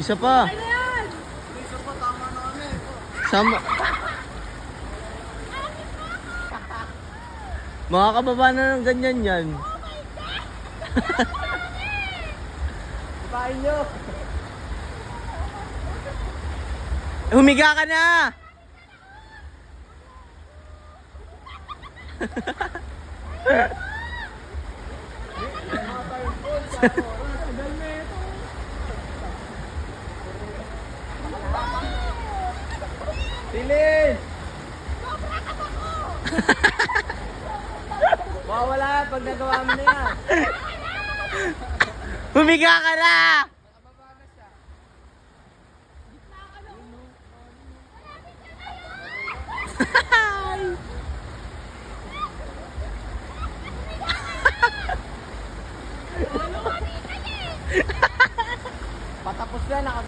Isa pa. Ano yan? Isa pa, tama na kami. Sama. Makakababa na ng ganyan yan. Ipain nyo. Humiga ka na! Silin! Mawawala yan pag nagawa mo na yan. Humiga ka na! Patapos na,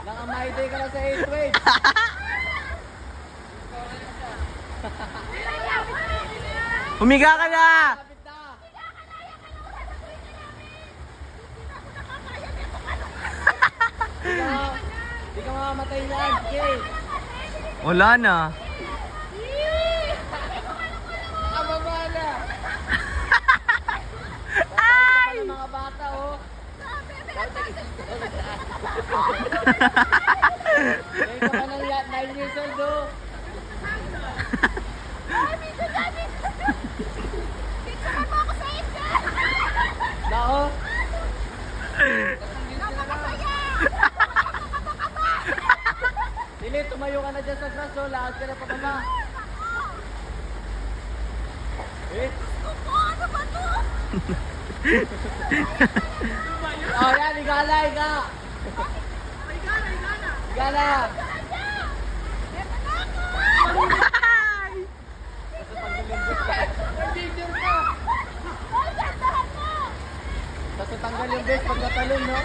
naka-Mayday ka na sa 8th grade. Humiga ka na! Kapit na. Di ka mamamatay niyan. Okay. Wala na. Nakababa na. Ay! Mga bata, oh. Ngayon ka pa ng 9 years old, oh. Nako. Dili, tumayo ka na dyan sa grass, oh. Lakad ka na pa baba. Eh? Oh, yan, igala, iga. Igala. Tapos tanggal yung base pag natalon, no?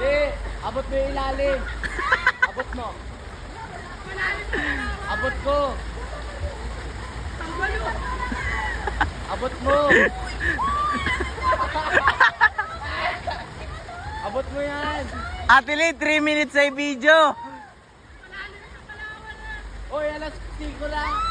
Hindi, abot mo yung ilalim. Abot mo. Abot ko. Abot mo. Abot mo yan. Ate Lee, 3 minutes ay video. Oy, alas 5 lang.